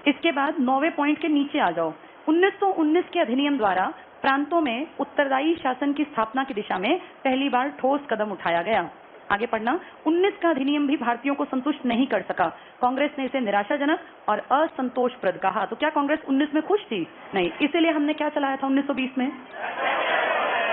इसके बाद 9वें पॉइंट के नीचे आ जाओ। 1919 के अधिनियम द्वारा प्रांतों में उत्तरदायी शासन की स्थापना की दिशा में पहली बार ठोस कदम उठाया गया। आगे पढ़ना। 19 का अधिनियम भी भारतीयों को संतुष्ट नहीं कर सका। कांग्रेस ने इसे निराशाजनक और असंतोषप्रद कहा। तो क्या कांग्रेस 19 में खुश थी? नहीं। इसीलिए हमने क्या चलाया था 1920 में?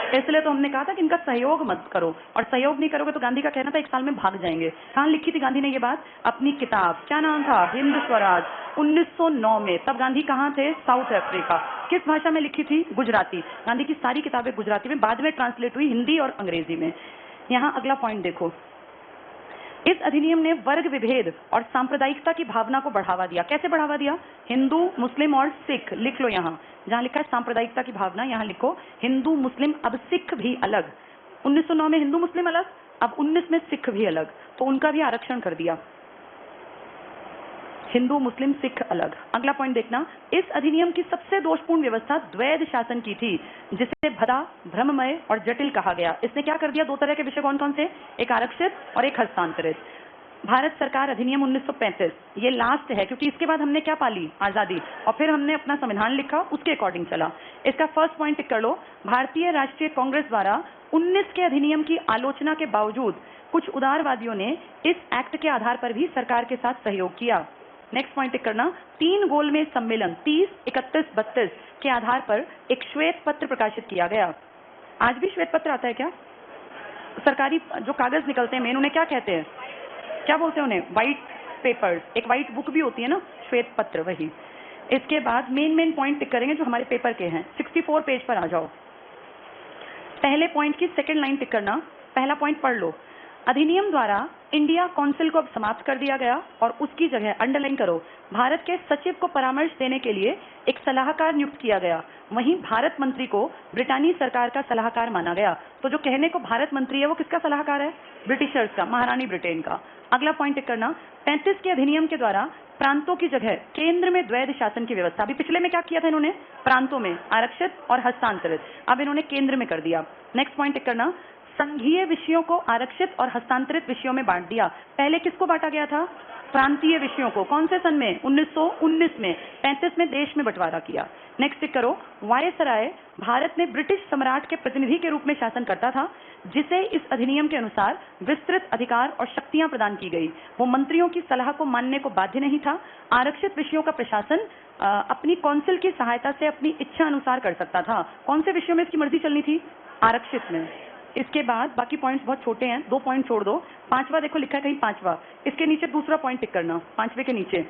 इसलिए तो हमने कहा था कि इनका सहयोग मत करो, और सहयोग नहीं करोगे तो गांधी का कहना था 1 साल में भाग जाएंगे। कहाँ लिखी थी गांधी ने ये बात? अपनी किताब, क्या नाम था? हिंद स्वराज, 1909 में। तब गांधी कहाँ थे? South Africa. किस भाषा में लिखी थी? गुजराती। गांधी की सारी किताबें गुजराती में, बाद में ट्रांसलेट हुई हिंदी और अंग्रेजी में। यहाँ अगला पॉइंट देखो। इस अधिनियम ने वर्ग विभेद और सांप्रदायिकता की भावना को बढ़ावा दिया। कैसे बढ़ावा दिया? हिंदू, मुस्लिम और सिख, लिख लो यहाँ। जहाँ लिखा है सांप्रदायिकता की भावना, यहाँ लिखो हिंदू मुस्लिम, अब सिख भी अलग। 1909 में हिंदू मुस्लिम अलग, अब 19 में सिख भी अलग, तो उनका भी आरक्षण कर दिया। हिंदू मुस्लिम सिख अलग। अगला पॉइंट देखना। इस अधिनियम की सबसे दोषपूर्ण व्यवस्था द्वैध शासन की थी, जिसे भदा, भ्रममय और जटिल कहा गया। इसने क्या कर दिया? 2 तरह के विषय कौन कौन से? एक आरक्षित और एक हस्तांतरित। भारत सरकार अधिनियम 1935, ये लास्ट है, क्योंकि इसके बाद हमने क्या पाली? आजादी। और फिर हमने अपना संविधान लिखा, उसके अकॉर्डिंग चला। इसका फर्स्ट पॉइंट टिक कर लो। भारतीय राष्ट्रीय कांग्रेस द्वारा 19 के अधिनियम की आलोचना के बावजूद कुछ उदारवादियों ने इस एक्ट के आधार पर भी सरकार के साथ सहयोग किया। नेक्स्ट पॉइंट टिक करना। 3 गोलमेज सम्मेलन 30, 31, 32 के आधार पर एक श्वेत पत्र प्रकाशित किया गया। आज भी श्वेत पत्र आता है क्या? सरकारी जो कागज निकलते हैं मेन, उन्हें क्या कहते हैं? क्या बोलते हैं उन्हें? White papers. एक व्हाइट बुक भी होती है ना, श्वेत पत्र, वही। इसके बाद मेन पॉइंट टिक करेंगे जो हमारे पेपर के हैं। 64 पेज पर आ जाओ। पहले पॉइंट की सेकंड लाइन टिक करना। पहला पॉइंट पढ़ लो। अधिनियम द्वारा इंडिया काउंसिल को अब समाप्त कर दिया गया और उसकी जगह, अंडरलाइन करो, भारत के सचिव को परामर्श देने के लिए एक सलाहकार नियुक्त किया गया। वहीं भारत मंत्री को ब्रिटानी सरकार का सलाहकार माना गया। तो जो कहने को भारत मंत्री है वो किसका सलाहकार है? ब्रिटिशर्स का, महारानी ब्रिटेन का। अगला पॉइंट टिक करना, 35 के अधिनियम के द्वारा प्रांतों की जगह केंद्र में द्वैध शासन की व्यवस्था। अभी पिछले में क्या किया था इन्होंने? प्रांतों में आरक्षित और हस्तांतरित, अब इन्होंने केंद्र में कर दिया। नेक्स्ट पॉइंट टिक करना, संघीय विषयों को आरक्षित और हस्तांतरित विषयों में बांट दिया। पहले किसको बांटा गया था? प्रांतीय विषयों को। कौन से सन में? 1919 में। 35 में देश में बंटवारा किया। नेक्स्ट टिक करो, वायसराय भारत में ब्रिटिश सम्राट के प्रतिनिधि के रूप में शासन करता था, जिसे इस अधिनियम के अनुसार विस्तृत अधिकार और शक्तियां प्रदान की गई। वो मंत्रियों की सलाह को मानने को बाध्य नहीं था। आरक्षित विषयों का प्रशासन अपनी काउंसिल की सहायता से अपनी इच्छा अनुसार कर सकता था। कौन से विषयों में इसकी मर्जी चलनी थी? आरक्षित में। इसके बाद बाकी पॉइंट्स बहुत छोटे हैं, 2 पॉइंट छोड़ दो। 5वां देखो लिखा है कहीं, 5वां, इसके नीचे दूसरा पॉइंट टिक करना, 5वें के नीचे,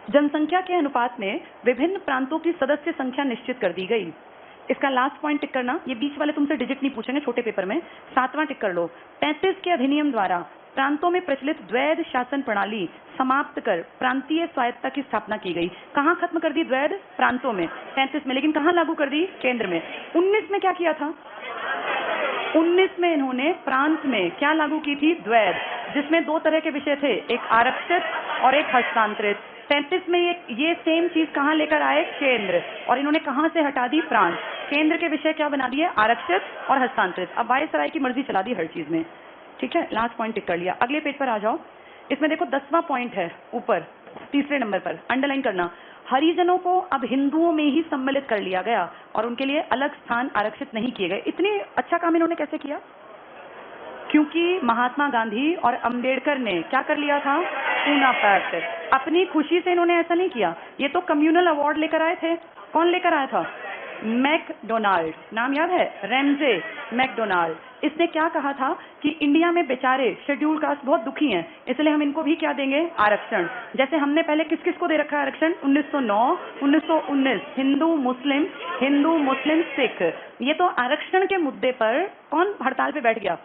जनसंख्या के अनुपात में विभिन्न प्रांतों की सदस्य संख्या निश्चित कर दी गई। इसका लास्ट पॉइंट टिक करना, ये बीच वाले तुमसे डिजिट नहीं पूछेंगे छोटे पेपर में। 7वां टिक कर लो, 35 के अधिनियम द्वारा प्रांतों में प्रचलित द्वैध शासन प्रणाली समाप्त कर प्रांतीय स्वायत्तता की स्थापना की गई। कहाँ खत्म कर दी द्वैध? प्रांतों में, 35 में। लेकिन कहाँ लागू कर दी? केंद्र में। 19 में क्या किया था? 19 में इन्होंने प्रांत में क्या लागू की थी? द्वैध, जिसमें 2 तरह के विषय थे, एक आरक्षित और एक हस्तांतरित। 35 में ये सेम चीज कहाँ लेकर आए? केंद्र। और इन्होंने कहाँ से हटा दी? प्रांत। केंद्र के विषय क्या बना दिए? आरक्षित और हस्तांतरित। अब वायसराय की मर्जी चला दी हर चीज में। ठीक है, लास्ट पॉइंट टिक कर लिया। अगले पेज पर आ जाओ। इसमें देखो 10वां पॉइंट है ऊपर, तीसरे नंबर पर, अंडरलाइन करना, हरिजनों को अब हिंदुओं में ही सम्मिलित कर लिया गया और उनके लिए अलग स्थान आरक्षित नहीं किए गए। इतने अच्छा काम इन्होंने कैसे किया? क्योंकि महात्मा गांधी और अंबेडकर ने क्या कर लिया था? पूना पैक्ट। अपनी खुशी से इन्होंने ऐसा नहीं किया, ये तो कम्युनल अवार्ड लेकर आए थे। कौन लेकर आया था? मैकडोनाल्ड, नाम याद है? Ramsay MacDonald. इसने क्या कहा था कि इंडिया में बेचारे शेड्यूल कास्ट बहुत दुखी हैं, इसलिए हम इनको भी क्या देंगे? आरक्षण। जैसे हमने पहले किस किस को दे रखा है आरक्षण? 1909, 1919, हिंदू मुस्लिम सिख। ये तो आरक्षण के मुद्दे पर कौन हड़ताल पे बैठ गया?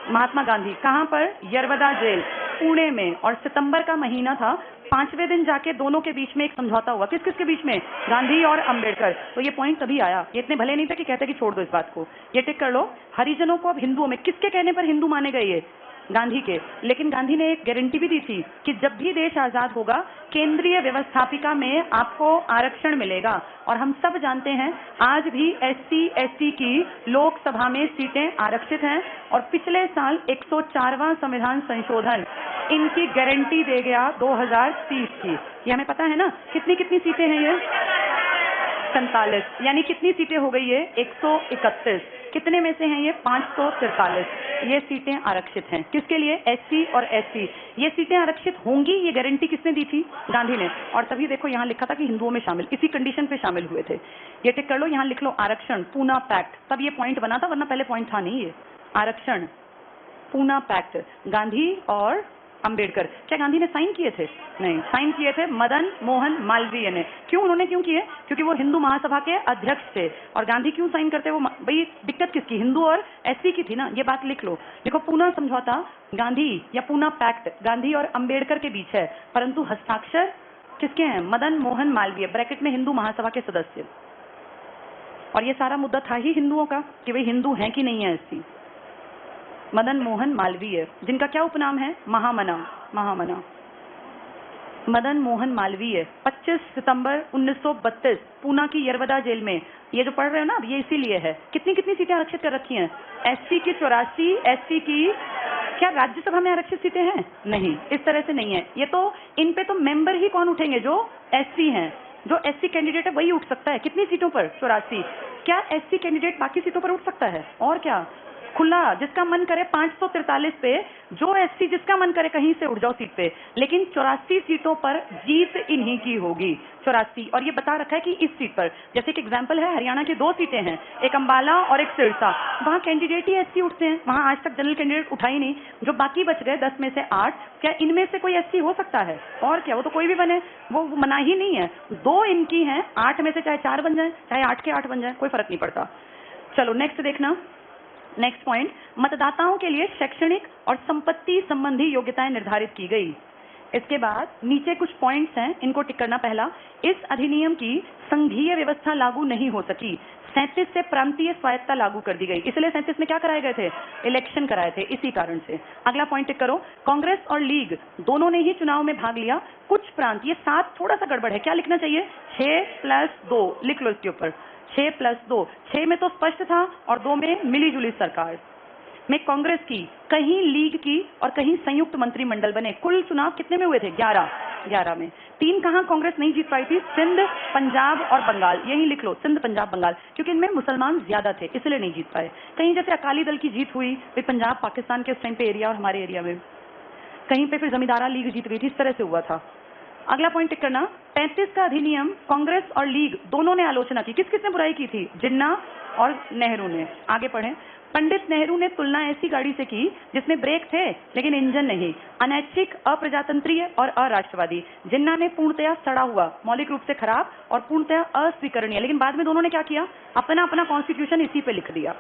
महात्मा गांधी। कहां पर? यरवदा जेल, पुणे में। और सितंबर का महीना था, 5वें दिन जाके दोनों के बीच में एक समझौता हुआ। किस किस के बीच में? गांधी और अंबेडकर। तो ये पॉइंट तभी आया। ये इतने भले नहीं थे कि कहते कि छोड़ दो इस बात को। ये टिक कर लो, हरिजनों को अब हिंदुओं में, किसके कहने पर हिंदू माने गए? ये गांधी के। लेकिन गांधी ने एक गारंटी भी दी थी कि जब भी देश आजाद होगा, केंद्रीय व्यवस्थापिका में आपको आरक्षण मिलेगा। और हम सब जानते हैं आज भी SC ST की लोकसभा में सीटें आरक्षित हैं। और पिछले साल 104वां संविधान संशोधन इनकी गारंटी दे गया 2030 की। ये हमें पता है ना, कितनी कितनी सीटें हैं ये? 47। यानी कितनी सीटें हो गई ये? 131। कितने में से हैं ये? 543। ये सीटें आरक्षित हैं। किसके लिए? SC और ST। ये सीटें आरक्षित होंगी, ये गारंटी किसने दी थी? गांधी ने। और तभी देखो यहाँ लिखा था कि हिंदुओं में शामिल, इसी कंडीशन पे शामिल हुए थे। ये टिक कर लो, यहाँ लिख लो आरक्षण, पूना पैक्ट। तब ये पॉइंट बना था, वरना पहले पॉइंट था नहीं। ये आरक्षण, पूना पैक्ट, गांधी और अंबेडकर। क्या गांधी ने साइन किए थे? नहीं, साइन किए थे मदन मोहन मालवीय ने। क्यों? उन्होंने क्यों किए? क्योंकि वो हिंदू महासभा के अध्यक्ष थे। और गांधी क्यों साइन करते? वो भाई दिक्कत किसकी? हिंदू और SC की थी ना। ये बात लिख लो। देखो, पूना समझौता गांधी या पूना पैक्ट गांधी और अंबेडकर के बीच है, परंतु हस्ताक्षर किसके हैं? मदन मोहन मालवीय, ब्रैकेट में हिंदू महासभा के सदस्य। और ये सारा मुद्दा था ही हिंदुओं का कि भाई हिंदू हैं कि नहीं है SC। मदन मोहन मालवीय, जिनका क्या उपनाम है? महामना। मदन मोहन मालवीय 25 सितंबर 1932 पूना की यरवदा जेल में। ये जो पढ़ रहे हो ना, ये इसीलिए है। कितनी कितनी सीटें आरक्षित कर रखी हैं? SC की 84, SC की क्या राज्यसभा में आरक्षित सीटें हैं? नहीं, इस तरह से नहीं है। ये तो इन पे तो मेंबर ही कौन उठेंगे? जो SC हैं। जो SC कैंडिडेट है वही उठ सकता है। कितनी सीटों पर? 84। क्या SC कैंडिडेट बाकी सीटों पर उठ सकता है? और क्या? खुला, जिसका मन करे 543 पे, जो SC जिसका मन करे कहीं से उठ जाओ सीट पे। लेकिन 84 सीटों पर जीत इन्हीं की होगी, 84। और ये बता रखा है कि इस सीट पर, जैसे कि एग्जांपल है, हरियाणा की 2 सीटें हैं, एक अंबाला और एक सिरसा। वहां कैंडिडेट ही SC उठते हैं, वहां आज तक जनरल कैंडिडेट उठा ही नहीं। जो बाकी बच गए 10 में से 8, क्या इनमें से कोई SC हो सकता है? और क्या, वो तो कोई भी बने, वो मना ही नहीं है। 2 इनकी हैं, 8 में से चाहे 4 बन जाए, चाहे 8 के 8 बन जाए, कोई फर्क नहीं पड़ता। चलो नेक्स्ट देखना, नेक्स्ट पॉइंट, मतदाताओं के लिए शैक्षणिक और संपत्ति संबंधी योग्यताएं निर्धारित की गई। इसके बाद नीचे कुछ पॉइंट्स हैं, इनको टिक करना। पहला, इस अधिनियम की संघीय व्यवस्था लागू नहीं हो सकी। 37 से प्रांतीय स्वायत्ता लागू कर दी गई, इसलिए 37 में क्या कराए गए थे? इलेक्शन कराए थे, इसी कारण से। अगला पॉइंट टिक करो, कांग्रेस और लीग दोनों ने ही चुनाव में भाग लिया। कुछ प्रांत, ये 7 थोड़ा सा गड़बड़ है, क्या लिखना चाहिए? 6+2 लिख लो इसके ऊपर, 6+2। 6 में तो स्पष्ट था और 2 में मिली जुली सरकार में कांग्रेस की, कहीं लीग की और कहीं संयुक्त मंत्रिमंडल बने। कुल चुनाव कितने में हुए थे? 11 में। 3 कहां कांग्रेस नहीं जीत पाई थी? सिंध, पंजाब और बंगाल। यही लिख लो, सिंध, पंजाब, बंगाल, क्योंकि इनमें मुसलमान ज्यादा थे, इसलिए नहीं जीत पाए। कहीं जैसे अकाली दल की जीत हुई, फिर पंजाब पाकिस्तान के उस टाइम पे एरिया और हमारे एरिया में, कहीं पे फिर जमींदारा लीग जीत गई थी, इस तरह से हुआ था। अगला पॉइंट टिक करना, 35 का अधिनियम कांग्रेस और लीग दोनों ने आलोचना की। किस किसने बुराई की थी? जिन्ना और नेहरू ने। आगे पढ़ें, पंडित नेहरू ने तुलना ऐसी गाड़ी से की जिसमें ब्रेक थे लेकिन इंजन नहीं, अनैच्छिक, अप्रजातंत्रीय और अराष्ट्रवादी। जिन्ना ने पूर्णतया सड़ा हुआ, मौलिक रूप से खराब और पूर्णतया अस्वीकरणीय। लेकिन बाद में दोनों ने क्या किया? अपना अपना कॉन्स्टिट्यूशन इसी पे लिख दिया।